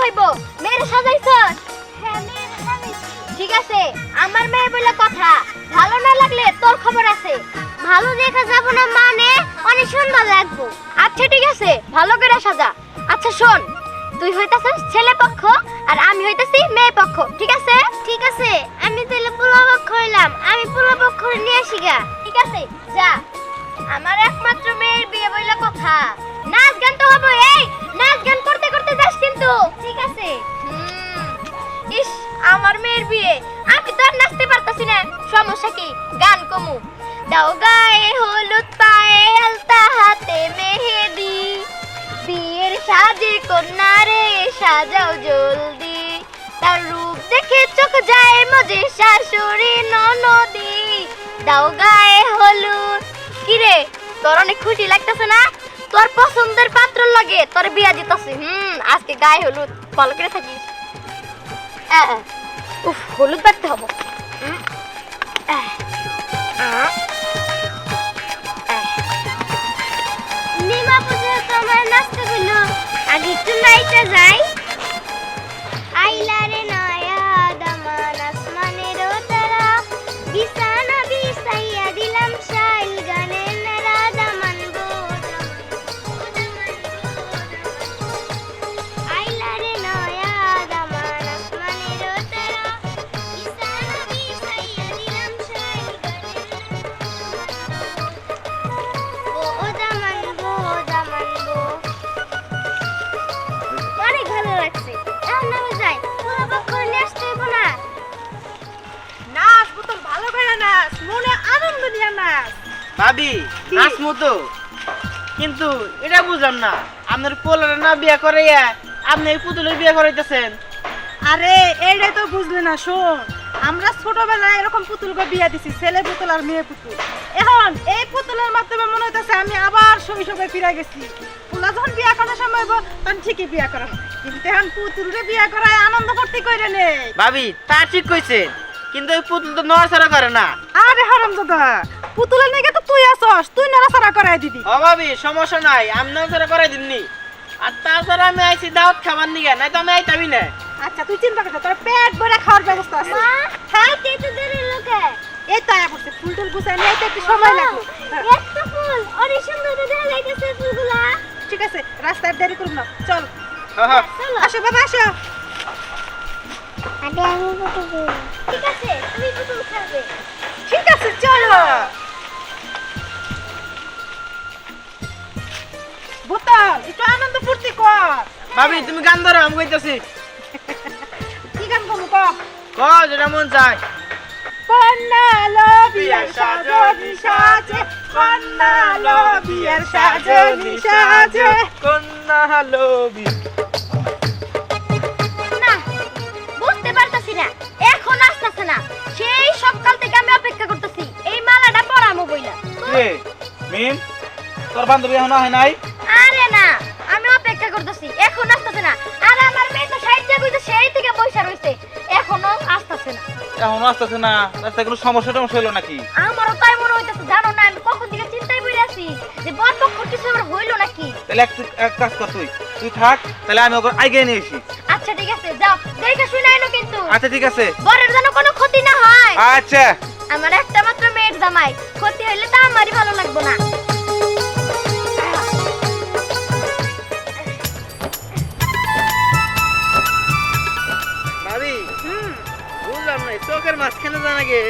হইব। মেয়ের সাজাইছস? হ্যাঁ মেয়ের সাজাইছি। ঠিক আছে, আমার মেয়ে বলে কথা, ভালো না লাগলে তোর খবর আছে। ভালো দেখা যাব না মানে অনেক সুন্দর লাগবো। আচ্ছা ঠিক আছে, ভালো করে সাজা। আচ্ছা শোন, তুই হইতাছিস ছেলে পক্ষ আর আমি হইতাছি মেয়ে পক্ষ, ঠিক আছে? ঠিক আছে, আমি তাহলে পোলা পক্ষ হইলাম, আমি পোলা পক্ষ নিয়ে আসি গা। ঠিক আছে যা, আমার একমাত্র মেয়ের বিয়ে বইলা কথা, নাচ গান তো হবে। এই নাচ গান করতে করতে যাস কিন্তু, ঠিক আছে? ইস, আমার মেয়ের বিয়ে, আমি তো আর নাচতে পারতাছি না। সমস্যা কি, গান কমু। দাও গায়ে হলুদ, পায়ে আলতা, হাতে মেহেদি, বিয়ের সাজে কন্যা রে সাজাও জলদি, তার রূপ দেখে চোখ যায় মজে শাশুড়ি ননদি। দাও গায়ে হলুদ। কি রে, তোর অনেক খুশি লাগতেছে না? তোর পছন্দের পাত্র লাগে তোর বিয়া দিতেছে। আজকে গায়ে হলুদ, ভালো করে থাকিস। উফ, হলুদ বাড়তে হবো। নিমা পুজো তোমার নাচতে গুলো আগে একটু নাইতে যাই। আইলারে নয়া দামান আসমানের তারা, বিছানা বিছাইয়া দিলাম শাইল গানের নারা, দামান গো আইলারে নয়া দামান আসমানের তারা, বিছানা বিছাইয়া দিলাম শাইল গানের ও দামান গো দামান গো। অনেক ভালো লাগছে, এখন আমি যাই, পুরো পক্ষ নিয়ে আসতে হইব না। নাচ বোতল ভালো করে নাচ, মনে আনন্দ নিয়ে নাচ। ভাবি নাচ মতো, কিন্তু এটা বুঝলাম না, আপনার পোলার না বিয়ে করাইয়া আপনি এই পুতুলের বিয়ে করাইতেছেন। আরে এইটাই তো বুঝলি না, শোন, আমরা ছোটবেলায় এরকম পুতুলকে বিয়া দিছি, ছেলে পুতুল আর মেয়ে পুতুল। এখন এই পুতুলের মাধ্যমে মনে হইতেছে আমি আবার শৈশবে ফিরে গেছি। পোলা যখন বিয়া করার সময় হইব তখন ঠিকই বিয়া করা, কিন্তু এখন পুতুলরে বিয়া করায় আনন্দ করতে কইরে নেই। ভাবি তা ঠিক কইছেন, কিন্তু ওই পুতুল তো নড়াচড়া করে না। আরে হারামজাদা, পুতুলের নাকি তো তুই আসস, তুই নড়াচড়া করাই দিবি। ও ভাবি সমস্যা নাই, আমি নড়াচড়া করাই দিমনি। আর তাছাড়া আমি আইছি দাওয়াত খাবার নিগে, নাই তো আমি আইতাবি না। আচ্ছা তুই চিন্তা করছ, তোর পেট ভরে খাওয়ার ব্যবস্থা আছে। মা, খাইতে তো দেরি লোকে। এই তো আয়া পড়ছে, ফুল টুল গুছাই নিয়ে আইতে একটু সময় লাগবে। একটা ফুল, অনেক সুন্দর দেখা যাইতেছে ফুলগুলা। ঠিক আছে, রাস্তায় দেরি করব না, চল। হ্যাঁ চলো। আসো বাবা আসো। আরে আমি পুতুল। ঠিক আছে, তুমি পুতুল খাবে। ঠিক আছে চলো। বোতল একটু আনন্দ ফুর্তি কর। ভাবি তুমি গান ধরো, আমি কইতাছি। কি গান করবো ক? ক যেটা মন চায়। কন্যা লো বিয়ার সাজনি সাজে, কন্যা লো বিয়ার সাজনি সাজে। কন্যা লোবি। না, বুঝতে পারতাছি না, এখন আসতেছে না। সেই সকাল থেকে আমি অপেক্ষা করতেছি এই মালাটা পরামো বইলা। রে মিম, তোর বান্ধবী এখন হয় নাই? আরে না, আমি অপেক্ষা করতেছি, এখন আসতেছে না। আর আমার মেয়ে তো সাইডে কইতে সেই থেকে বইসা রইছে, এখনো আসতেছে না। এখন আসতেছে না, রাস্তায় কোনো সমস্যা টমস্যা হলো নাকি? আমারও তাই মনে হইতেছে, জানো না আমি কখন থেকে চিন্তায় বইরে আছি যে বর পক্ষ কিছু আবার হইলো নাকি। তাহলে এক কাজ কর, তুই থাক, তাহলে আমি ওকে আগে নিয়ে এসি। আচ্ছা ঠিক আছে, যাও, দেখে শুনে আইনো কিন্তু। আচ্ছা ঠিক আছে। বরের যেন কোনো ক্ষতি না হয়। আচ্ছা। আমার একটা মাত্র মেয়ের জামাই, ক্ষতি হইলে তো আমারই ভালো লাগবে না। ভাবি বুঝলাম না, চোখের মাঝখানে জানা গে।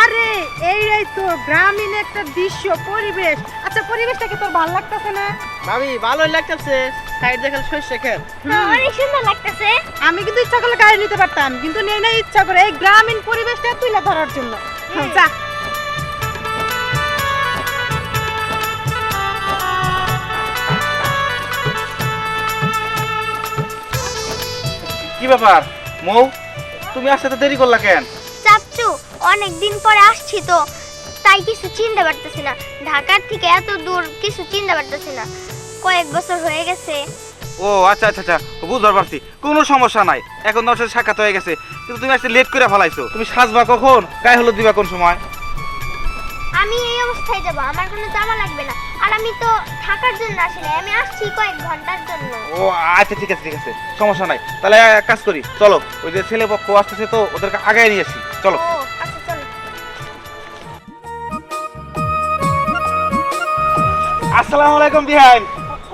আরে এইটাই তো গ্রামীণ একটা দৃশ্য, পরিবেশ। আচ্ছা পরিবেশটাকে তোর ভালো লাগতেছে না? ভাবি ভালোই লাগতেছে, সাইড দেখাল শস্য খেল। অনেক সুন্দর লাগতেছে। আমি কিন্তু ইচ্ছা করলে গাড়ি নিতে পারতাম, কিন্তু নেই না ইচ্ছা করে এই গ্রামীণ পরিবেশটা তুলে ধরার জন্য। যা। কি ব্যাপার মৌ, তুমি আসতে তো দেরি করলা কেন? চাচ্চু, অনেক দিন পরে আসছি তো, তাই কিছু চিনতে পারতেছি না। ঢাকার থেকে এত দূর কিছু চিনতে পারতেছি না, কয়েক বছর হয়ে গেছে। ও আচ্ছা আচ্ছা আচ্ছা, বুঝতে পারছি, কোনো সমস্যা নাই। এখন তোমার সাথে সাক্ষাৎ হয়ে গেছে, কিন্তু তুমি আসতে লেট করে ফেলাইছো। তুমি সাজবা কখন, গায়ে হলুদ দিবা কোন সময়? আমি এই অবস্থায় যাব, আমার কোনো জামা লাগবে না। আর আমি তো থাকার জন্য আসি না, আমি আসছি কয়েক ঘন্টার জন্য। ও আচ্ছা ঠিক আছে ঠিক আছে, সমস্যা নাই। তাহলে এক কাজ করি, চলো ওই যে ছেলে পক্ষ আসতেছে তো ওদেরকে আগে নিয়ে আসি, চলো। ও আচ্ছা চলো। আসসালামু আলাইকুম বিহাইন।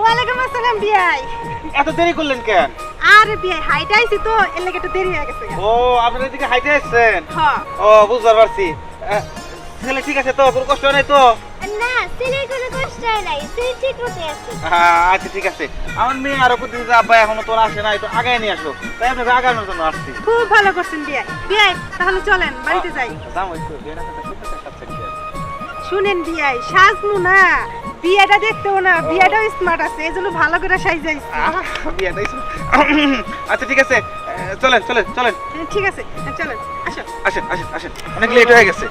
ওয়ালাইকুম আসসালাম বিয়াই। এত দেরি করলেন কেন? আরে বিয়াই হাইটা আইছি তো এর লাগি একটু দেরি হয়ে গেছে। ও আপনারা এদিকে হাইটে আসছেন? হ্যাঁ। ও বুঝতে পারছি। ছেলে ঠিক আছে তো, কোনো কষ্ট নেই তো? না ছেলের কোনো কষ্ট হয় নাই, ছেলে ঠিক মতো আছে। আচ্ছা ঠিক আছে। আমার মেয়ে আরো প্রতিদিন আব্বা এখনো তোর আসে নাই, তো আগে নিয়ে আসো, তাই আপনাকে আগানোর জন্য আসছি। খুব ভালো করছেন বিয়াই। বিয়াই তাহলে চলেন বাড়িতে যাই। দাম একটু বেনা কথা শুনতে চাচ্ছেন কি? শুনেন বিয়াই, সাজমু না, বিয়াটা দেখতেও না, বিয়াটাও স্মার্ট আছে, এজন্য ভালো করে সাইজাইছি। বিয়ে দিয়েছো? আচ্ছা ঠিক আছে, চলেন চলেন চলেন। ঠিক আছে চলেন, আসো। আসেন আসেন আসেন, অনেক লেট হয়ে গেছে।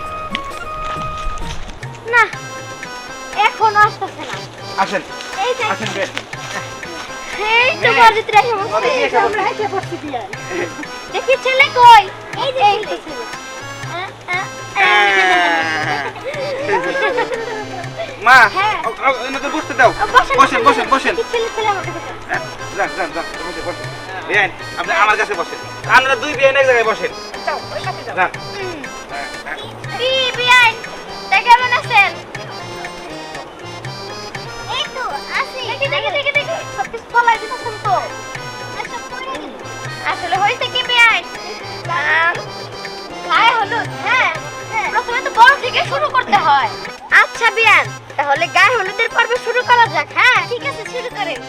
না এখনো আসতেছে না। আসেন এই যে আসেন বেশ। এই তো বাড়িতে রেখে বসছে। আমরা এসে পড়ছি বিয়াই। দেখি ছেলে কই? এই যে এই তো ছেলে। মা হ্যাঁ। এনাদের বসতে দাও। বসেন বসেন বসেন। ছেলে ছেলে আমার কাছে বসে। যান যান যান, বসে বসেন। বিয়ান আপনি আমার কাছে বসেন, আপনারা দুই বিয়ান এক জায়গায় বসেন। যাও ওই সাথে যাও। যান। কি বিয়াই তা কেমন আছেন? এই তো আছি। দেখি দেখি দেখি দেখি সব কিছু ফলাই দিতেছেন তো। আসলে হয়েছে কি বিয়াই, গায়ে হলুদ। হ্যাঁ প্রথমে তো বড় থেকে শুরু করতে হয়। আচ্ছা বিয়ান তাহলে গায়ে হলুদের পর্ব শুরু করা যাক। হ্যাঁ ঠিক আছে শুরু করেন।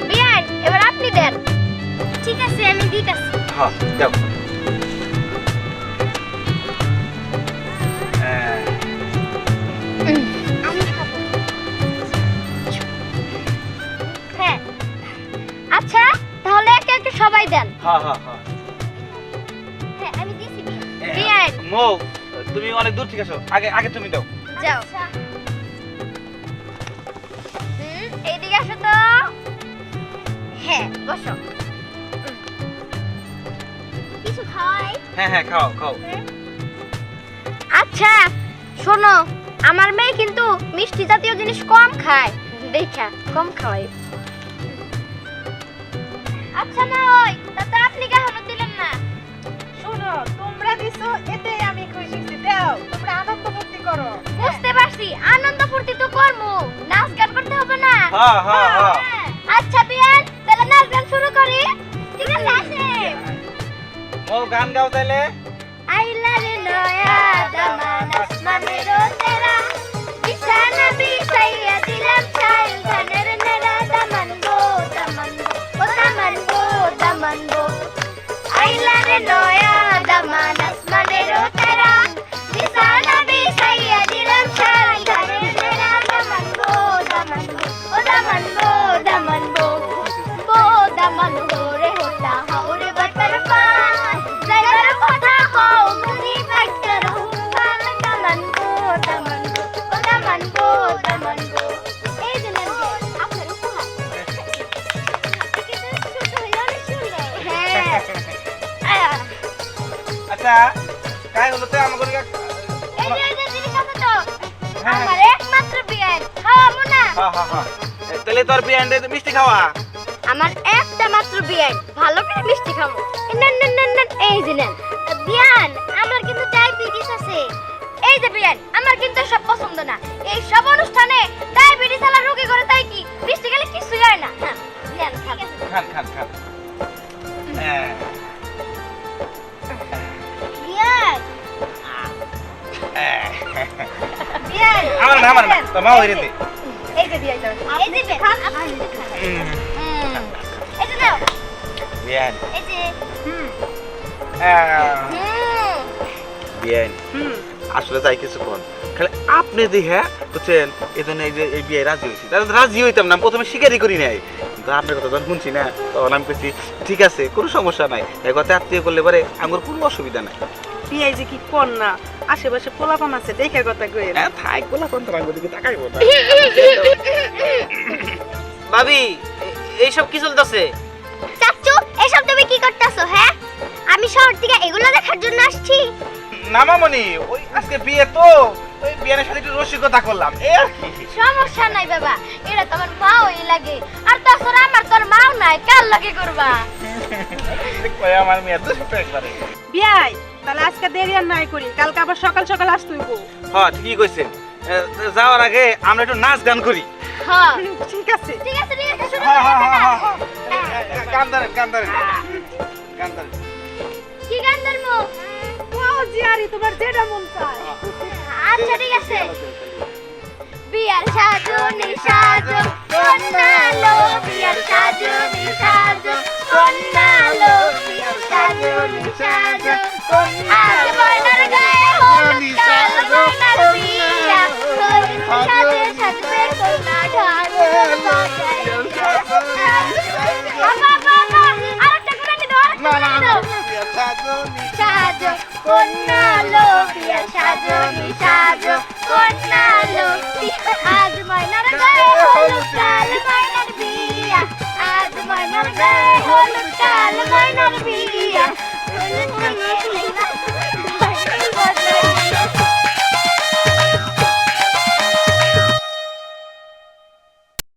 বিয়ান এবার আপনি দেন। ঠিক আছে আমি দিতেছি। হ্যাঁ যাও। আমি খাবো। হ্যাঁ আচ্ছা তাহলে একে একে সবাই দেন। হ্যাঁ হ্যাঁ হ্যাঁ। হ্যাঁ আমি দিছি বিয়ান। মো তুমি অনেক দূর থেকে আসো, আগে আগে তুমি দাও। যাও। এইদিকে আসো তো। হ্যাঁ বসো। কিছু খাওয়াই? হ্যাঁ হ্যাঁ খাও খাও। আচ্ছা শোনো, আমার মেয়ে কিন্তু মিষ্টি জাতীয় জিনিস কম খায়, দেখা কম খাওয়াই। আচ্ছা না ওই তাতে আপনি কেন দিলেন না? শোনো, তোমরা দিছো এতে আমি খুশি হইছি। দাও, তোমরা আনন্দ ফুর্তি করো। বুঝতে পারছি, আনন্দ ফুর্তি তো করবো, নাচ গান করতে হবে না? হ্যাঁ হ্যাঁ হ্যাঁ। আচ্ছা বিয়ান তাহলে নাচ গান শুরু করি। ঠিক আছে আসে। মো গান গাও তাইলে। আইলা রে নয়া জামানা আসমানেরো তেরা, বিছানা বিছাইয়া দিলাম ছাই, ধানের নেড়া দামান গো দামান গো, ও দামান গো দামান গো। আইলা রে নয়া জামানা আসমানেরো তেরা, বিছানা বিছাইয়া দিলাম ছাই, ধানের নেড়া দামান গো দামান গো, ও দামান গো দামান গো। গো দামান গো রে হোলা হাওরে বাটার পান, জায়গার কথা হও তুমি ফাইটার হুম্বাল, দামান গো দামান গো, ও দামান গো দামান গো। এই যে নেন যে আপনার উপহার। আপনি কিন্তু ছোট হয়ে অনেক সুন্দর। হ্যাঁ আচ্ছা কাই হলো তো আমাকে এই যে জিনিস আছে তো, আমার একমাত্র বিয়ান খাওয়াবো না। হ্যাঁ হ্যাঁ হ্যাঁ। তাহলে তোর বিয়ান্ডে মিষ্টি খাওয়া। আমার একটা মাত্র বিয়ান, ভালো করে মিষ্টি খাবো। নেন নেন নেন নেন, এই যে নেন বিয়ান। আমার কিন্তু ডায়াবেটিস আছে। এই যে বিয়ান, আমার কিন্তু সব পছন্দ না। এই সব অনুষ্ঠানে ডায়াবেটিস আলা রোগী করে তাই কি মিষ্টি খেলে কিছু হয় না। হ্যাঁ নেন খান। খান খান খান। হ্যাঁ বিয়ান বিয়ান আমার না আমার না, তো মা হইরে দে। এই যে বিয়াই দাও। এই যে খান আপনি খান। এই যে নাও, বিয়ান এই যে বিয়ান আসলে যাই কিছু কোন খালি আপনি দেখে বুঝছেন, এই জন্য এই যে এই বিয়ে রাজি হয়েছি। তাহলে তো রাজি হইতাম না, প্রথমে স্বীকারই করি নাই। কিন্তু আপনার কথা যখন শুনছি না, তখন আমি বলছি ঠিক আছে কোনো সমস্যা নাই, এই কথা আত্মীয় করলে পারে আমার কোনো অসুবিধা নাই। বিয়ে যে কি কর না আশেপাশে পোলাপান আছে দেখে কথা কই হ্যাঁ থাই কোলা কোন রাঙ্গ দিকে তাকাইবো না ভাবি এইসব কি চলতেছে? চাচু এসব তুমি কি করতেছো হ্যাঁ? আমি শহর থেকে এগুলো দেখার জন্য আসছি। না মামনি ওই আজকে বিয়ে তো ওই বিয়ের সাথে একটু রসিকতা করলাম এই আর কি সমস্যা নাই বাবা, এটা তোমার মাওই লাগে। আর তাছাড়া আমার তোর মাও নাই, কার লাগে করবা? কই আমার মেয়ে দুষ্ট একবারে বিয়াই তাহলে আজকে দেরি আর নাই করি, কালকে আবার সকাল সকাল আসতে হইব। হ্যাঁ ঠিকই কইছেন যাওয়ার আগে আমরা একটু নাচ গান করি হ্যাঁ ঠিক আছে ঠিক আছে ঠিক আছে, শুরু হ্যাঁ করো, হ্যাঁ বাবা। হ্যাঁ গান ধরেন গান ধরেন গান ধরেন কি গান ধরবো? ও জিয়ারি তোমার যেটা মন চায়। আচ্ছা ঠিক আছে। বিয়ার সাজনি সাজো কন্যালো, বিয়ার সাজনি সাজো কন্যালো, বিয়ার সাজনি সাজো আজ ময়নার গায়ে হলুদ কাল ময়নার বিয়া, হলুদ সাজে সাজবে কন্যা ঢালো বাজায়। বাবা বাবা আরেকটা করে দিন, আরেকটা করে দিন। সাজো কন্যালো, বিয়ার সাজনি সাজো কন্যালো, আজ ময়নার গায়ে হলুদ কাল